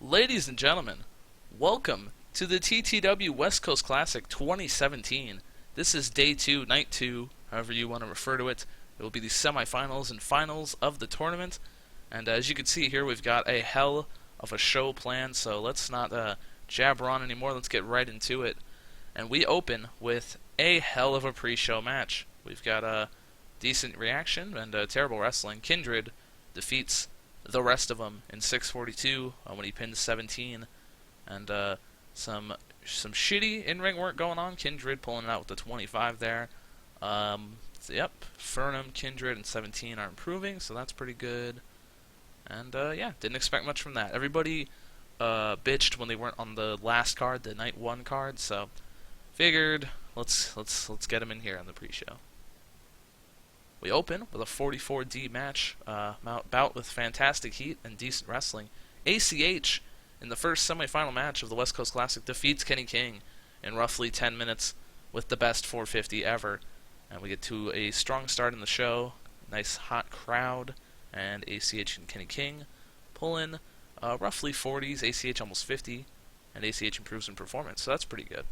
Ladies and gentlemen, welcome to the TTW West Coast Classic 2017. This is day 2, night 2, however you want to refer to it. It will be the semifinals and finals of the tournament. And as you can see here, we've got a hell of a show planned, so let's not jabber on anymore. Let's get right into it. And we open with a hell of a pre-show match. We've got a decent reaction and terrible wrestling. Kindred defeats the rest of them in 6:42 when he pins 17, and some shitty in-ring work going on. Kindred pulling it out with the 25 there. Yep, Fernum, Kindred, and 17 are improving, so that's pretty good. And yeah, didn't expect much from that. Everybody bitched when they weren't on the last card, the night 1 card, so figured let's get them in here on the pre-show. We open with a 44D match, bout with fantastic heat and decent wrestling. ACH, in the first semifinal match of the West Coast Classic, defeats Kenny King in roughly 10 minutes with the best 450 ever. And we get to a strong start in the show, nice hot crowd, and ACH and Kenny King pull in roughly 40s, ACH almost 50, and ACH improves in performance, so that's pretty good.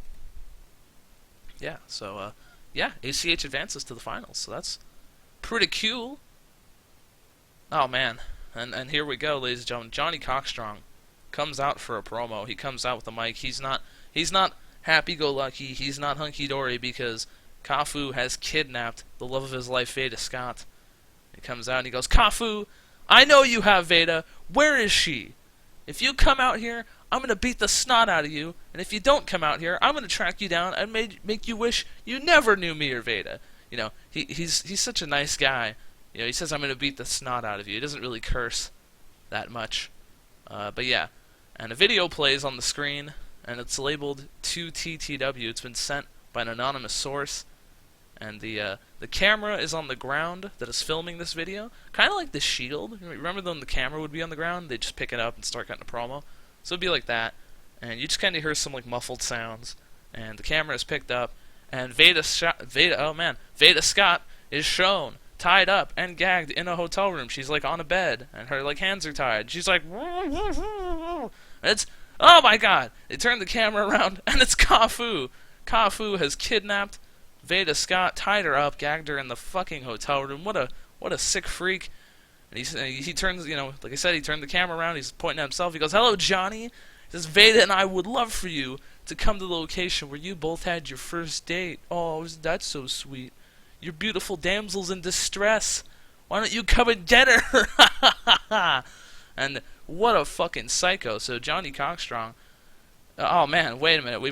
Yeah, so yeah, ACH advances to the finals, so that's pretty cool. Oh man, and here we go, ladies and gentlemen. Johnny Cockstrong comes out for a promo. He comes out with a mic. He's not happy-go-lucky. He's not hunky-dory because Kafu has kidnapped the love of his life, Veda Scott. He comes out and he goes, "Kafu, I know you have Veda. Where is she? If you come out here, I'm gonna beat the snot out of you. And if you don't come out here, I'm gonna track you down and make you wish you never knew me or Veda." You know, he's such a nice guy. You know, he says, "I'm going to beat the snot out of you." He doesn't really curse that much. But yeah, and a video plays on the screen, and it's labeled to TTW. It's been sent by an anonymous source, and the camera is on the ground that is filming this video, kind of like The Shield. Remember when the camera would be on the ground? They'd just pick it up and start cutting a promo. So it'd be like that, and you just kind of hear some like muffled sounds, and the camera is picked up. And Veda Scott is shown tied up and gagged in a hotel room. She's like on a bed, and her like hands are tied. She's like, it's, oh my god! They turn the camera around, and it's Kafu. Kafu has kidnapped Veda Scott, tied her up, gagged her in the fucking hotel room. What a sick freak! And he turns, you know, like I said, he turned the camera around. He's pointing at himself. He goes, "Hello, Johnny." He says, "Veda and I would love for you to come to the location where you both had your first date. Oh, that's so sweet. Your beautiful damsel's in distress. Why don't you come and get her?" And what a fucking psycho. So Johnny Cockstrong, oh man, wait a minute, I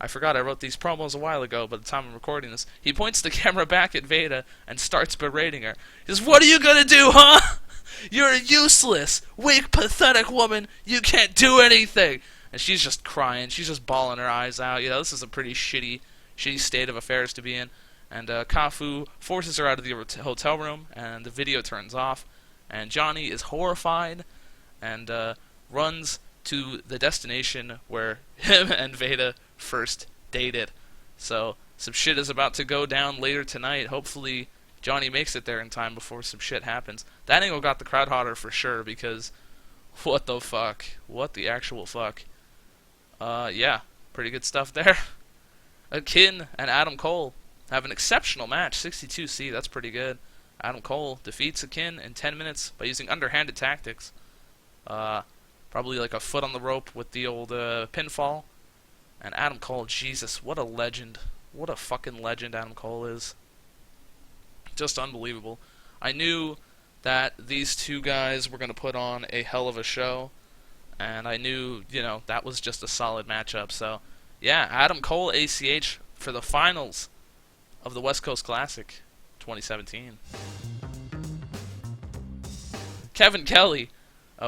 forgot I wrote these promos a while ago by the time I'm recording this. He points the camera back at Veda and starts berating her. He says, "What are you gonna do, huh? You're a useless, weak, pathetic woman. You can't do anything." And she's just crying. She's just bawling her eyes out. You know, this is a pretty shitty state of affairs to be in. And Kafu forces her out of the hotel room, and the video turns off. And Johnny is horrified and runs to the destination where him and Veda first dated. So some shit is about to go down later tonight. Hopefully Johnny makes it there in time before some shit happens. That angle got the crowd hotter for sure, because what the fuck? What the actual fuck? Yeah, pretty good stuff there. Akin and Adam Cole have an exceptional match, 62C, that's pretty good. Adam Cole defeats Akin in 10 minutes by using underhanded tactics. Probably like a foot on the rope with the old pinfall. And Adam Cole, Jesus, what a legend. What a fucking legend Adam Cole is. Just unbelievable. I knew that these two guys were going to put on a hell of a show. And I knew, you know, that was just a solid matchup. So, yeah, Adam Cole, ACH for the finals of the West Coast Classic 2017. Kevin Kelly.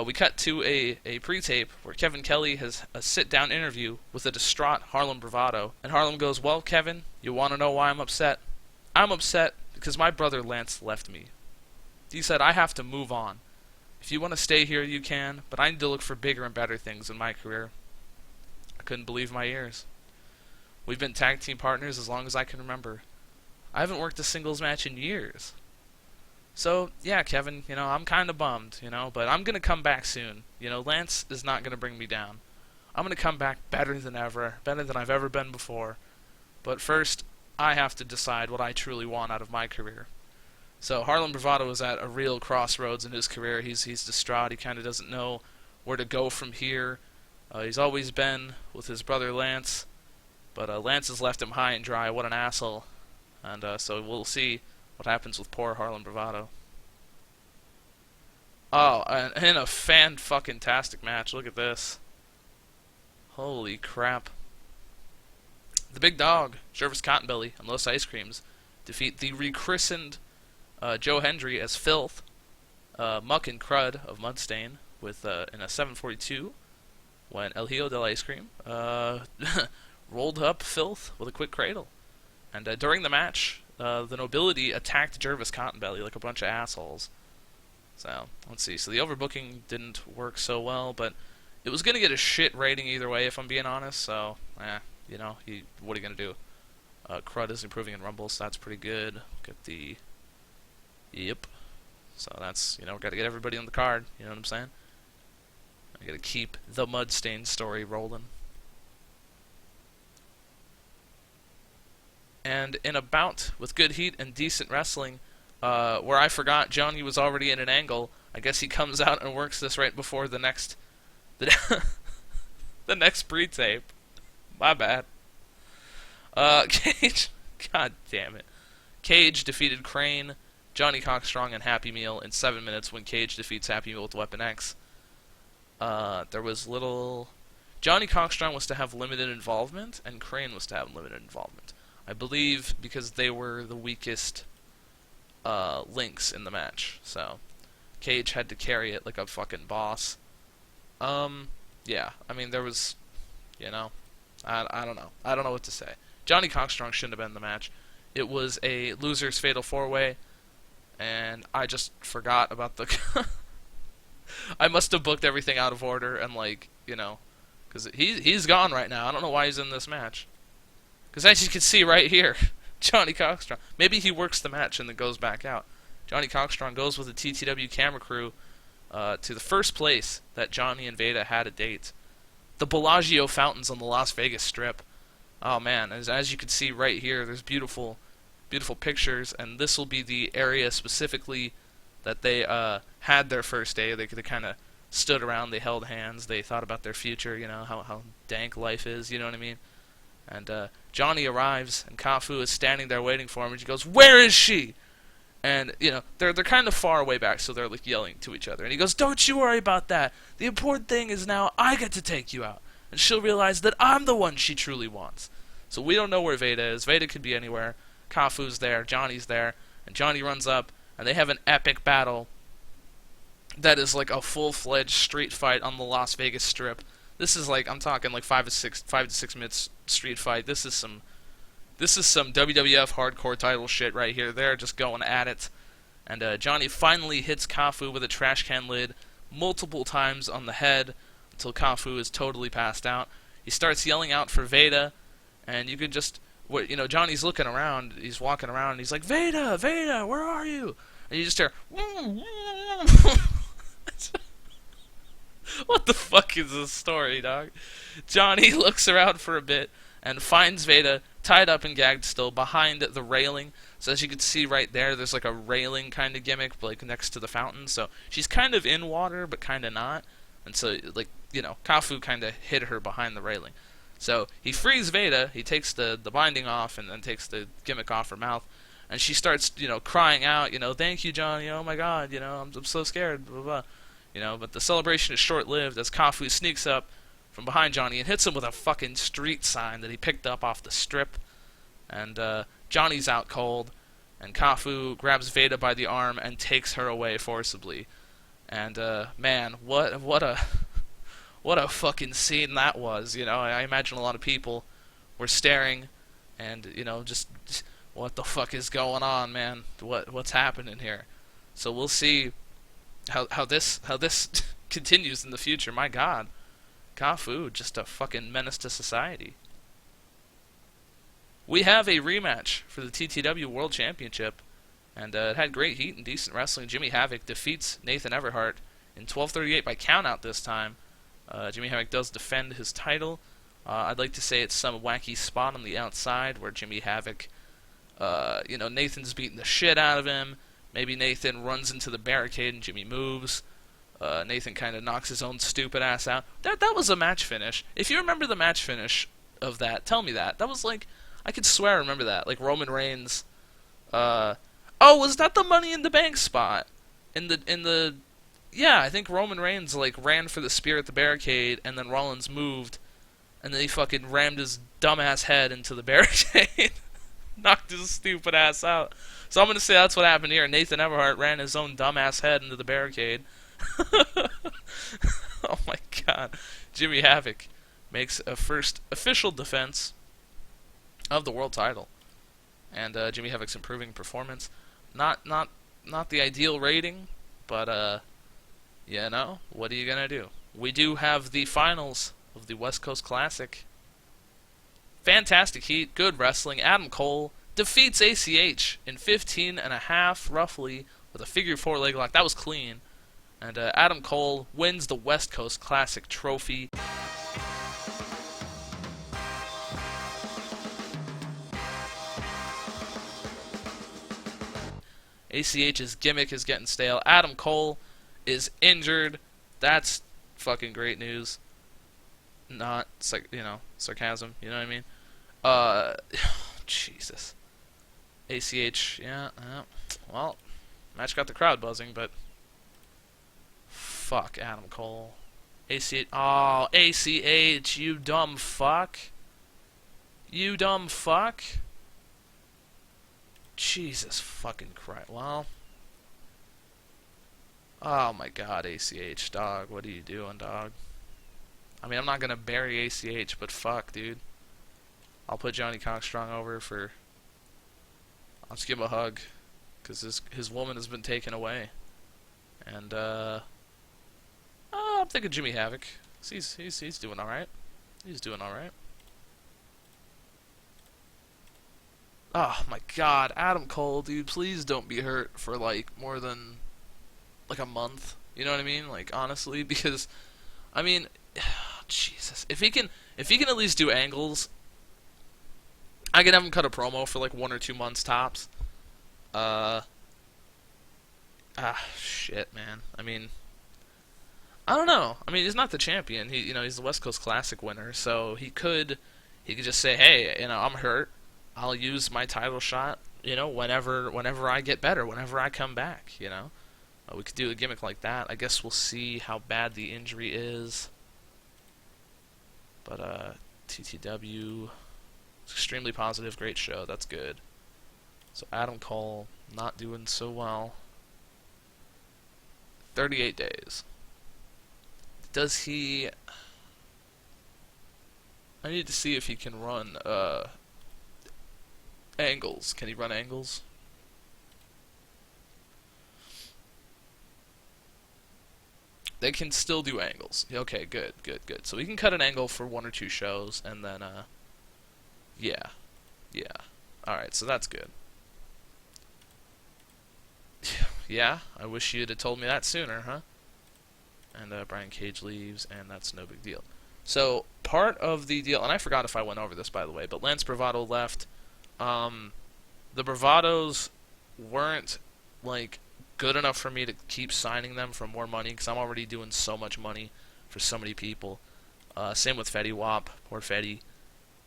We cut to a pre-tape where Kevin Kelly has a sit-down interview with a distraught Harlem Bravado. And Harlem goes, "Well, Kevin, you want to know why I'm upset? I'm upset because my brother Lance left me. He said I have to move on. If you want to stay here, you can, but I need to look for bigger and better things in my career." I couldn't believe my ears. We've been tag team partners as long as I can remember. I haven't worked a singles match in years. So, yeah, Kevin, I'm kind of bummed, but I'm going to come back soon. Lance is not going to bring me down. I'm going to come back better than ever, better than I've ever been before. But first, I have to decide what I truly want out of my career. So Harlem Bravado is at a real crossroads in his career. He's distraught. He kind of doesn't know where to go from here. He's always been with his brother Lance, but Lance has left him high and dry. What an asshole. And so we'll see what happens with poor Harlem Bravado. Oh, and a fan-fucking-tastic match. Look at this. Holy crap. The big dog, Jervis Cottonbelly, and Los Ice Creams defeat the rechristened Joe Hendry as Filth, Muck and Crud of Mudstain, with in a 742, when El Hijo del Ice Cream rolled up Filth with a quick cradle. And during the match, the nobility attacked Jervis Cottonbelly like a bunch of assholes. So, let's see. So the overbooking didn't work so well, but it was going to get a shit rating either way, if I'm being honest. So, what are you going to do? Crud is improving in Rumble, so that's pretty good. Get the... Yep. So that's, got to get everybody on the card. You know what I'm saying? I got to keep the Mudstain story rolling. And in a bout with good heat and decent wrestling, where I forgot Johnny was already in an angle, I guess he comes out and works this right before the next the next pre-tape. My bad. Cage, god damn it. Cage defeated Crane, Johnny Cockstrong, and Happy Meal in 7 minutes when Cage defeats Happy Meal with Weapon X. There was little... Johnny Cockstrong was to have limited involvement, and Crane was to have limited involvement. I believe because they were the weakest links in the match. So, Cage had to carry it like a fucking boss. Yeah, I mean, there was, I don't know. I don't know what to say. Johnny Cockstrong shouldn't have been in the match. It was a loser's fatal four-way, and I just forgot about the... I must have booked everything out of order, and because he's gone right now. I don't know why he's in this match. Because as you can see right here, Johnny Cockstrong, maybe he works the match and then goes back out. Johnny Cockstrong goes with the TTW camera crew to the first place that Johnny and Veda had a date. The Bellagio fountains on the Las Vegas Strip. Oh man, as you can see right here, there's beautiful pictures, and this will be the area specifically that they had their first day. They kind of stood around, they held hands, they thought about their future, how dank life is, you know what I mean? And Johnny arrives, and Kafu is standing there waiting for him, and she goes, "Where is she?" And, they're kind of far away back, so they're, yelling to each other. And he goes, "Don't you worry about that. The important thing is now I get to take you out. And she'll realize that I'm the one she truly wants." So we don't know where Veda is. Veda could be anywhere. Kafu's there, Johnny's there, and Johnny runs up, and they have an epic battle that is like a full-fledged street fight on the Las Vegas Strip. This is I'm talking 5 to 6 minutes street fight. This is some WWF hardcore title shit right here. They're just going at it. And Johnny finally hits Kafu with a trash can lid multiple times on the head until Kafu is totally passed out. He starts yelling out for Veda, and you could just... Johnny's looking around, he's walking around, and he's like, "Veda, Veda, where are you?" And you just hear... What the fuck is this story, dog? Johnny looks around for a bit and finds Veda tied up and gagged still behind the railing. So as you can see right there, there's a railing kind of gimmick next to the fountain. So she's kind of in water, but kind of not. And so, Kafu kind of hid her behind the railing. So he frees Veda, he takes the binding off and then takes the gimmick off her mouth. And she starts, crying out, "Thank you, Johnny, oh my god, I'm so scared, blah, blah, blah." But the celebration is short-lived as Kafu sneaks up from behind Johnny and hits him with a fucking street sign that he picked up off the strip. And Johnny's out cold, and Kafu grabs Veda by the arm and takes her away forcibly. And man, what a fucking scene that was. I imagine a lot of people were staring, and just what the fuck is going on, man? What's happening here? So we'll see how this continues in the future. My god, Kafu, just a fucking menace to society. We have a rematch for the TTW World Championship. And it had great heat and decent wrestling. Jimmy Havoc defeats Nathan Everhart in 12:38 by countout this time. Jimmy Havoc does defend his title. I'd like to say it's some wacky spot on the outside where Jimmy Havoc, Nathan's beating the shit out of him. Maybe Nathan runs into the barricade and Jimmy moves. Nathan kind of knocks his own stupid ass out. That was a match finish. If you remember the match finish of that, tell me that. That was like, I could swear I remember that. Like Roman Reigns. Was that the Money in the Bank spot? Yeah, I think Roman Reigns like ran for the spear at the barricade, and then Rollins moved, and then he fucking rammed his dumbass head into the barricade, knocked his stupid ass out. So I'm gonna say that's what happened here. Nathan Everhart ran his own dumbass head into the barricade. Oh my god. Jimmy Havoc makes a first official defense of the world title. And Jimmy Havoc's improving performance. Not the ideal rating, but what are you gonna do? We do have the finals of the West Coast Classic. Fantastic heat, good wrestling. Adam Cole defeats ACH in 15.5, roughly, with a figure 4 leg lock. That was clean. And Adam Cole wins the West Coast Classic trophy. ACH's gimmick is getting stale. Adam Cole is injured. That's fucking great news. Not, sarcasm. You know what I mean? Jesus. ACH, yeah. Well, match got the crowd buzzing, but fuck Adam Cole. ACH, ACH, you dumb fuck. You dumb fuck. Jesus fucking Christ. Well. Oh my god, ACH, dog. What are you doing, dog? I mean, I'm not gonna bury ACH, but fuck, dude. I'll put Johnny Cockstrong over for... I'll just give him a hug. Because his woman has been taken away. And, I'm thinking Jimmy Havoc. He's doing alright. He's doing alright. Oh my god, Adam Cole, dude, please don't be hurt for like more than like a month. You know what I mean? Like honestly, because I mean, Jesus, if he can at least do angles, I can have him cut a promo for like 1 or 2 months tops. Shit, man. I mean, I don't know. I mean, he's not the champion. He's the West Coast Classic winner, so he could just say, hey, I'm hurt. I'll use my title shot, whenever I get better, whenever I come back, we could do a gimmick like that. I guess we'll see how bad the injury is. But, TTW, extremely positive, great show, that's good. So Adam Cole, not doing so well. 38 days. Does he... I need to see if he can run, angles. Can he run angles? They can still do angles. Okay, good. So we can cut an angle for 1 or 2 shows, and then, yeah. Alright, so that's good. Yeah, I wish you'd have told me that sooner, huh? And, Brian Cage leaves, and that's no big deal. So, part of the deal, and I forgot if I went over this, by the way, but Lance Bravado left. The Bravados weren't, like, good enough for me to keep signing them for more money, because I'm already doing so much money for so many people. Same with Fetty Wap. Poor Fetty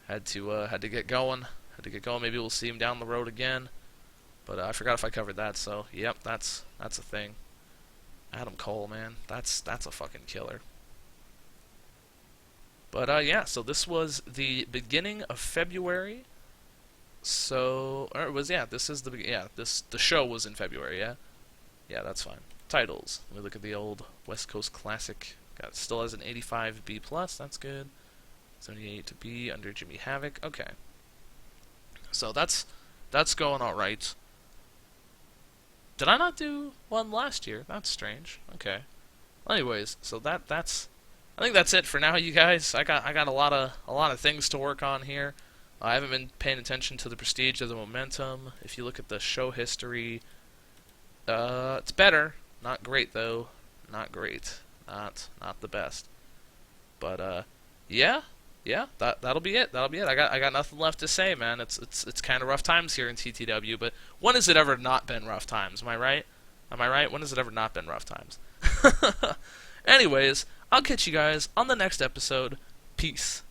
had to get going. Maybe we'll see him down the road again. But I forgot if I covered that, so, yep, that's a thing. Adam Cole, man, that's a fucking killer. But, yeah, so this was the beginning of February. So, or it was, yeah, this is the show was in February, yeah? Yeah, that's fine. Titles. Let me look at the old West Coast Classic. Still has an 85 B+, that's good. 78 B under Jimmy Havoc, okay. So that's going alright. Did I not do one last year? That's strange. Okay. Well, anyways, so that's I think that's it for now, you guys. I got a lot of things to work on here. I haven't been paying attention to the prestige of the momentum. If you look at the show history, it's better. Not great though. Not great. Not the best. But yeah, that'll be it. That'll be it. I got nothing left to say, man. It's kind of rough times here in TTW, but when has it ever not been rough times? Am I right? Am I right? When has it ever not been rough times? Anyways, I'll catch you guys on the next episode. Peace.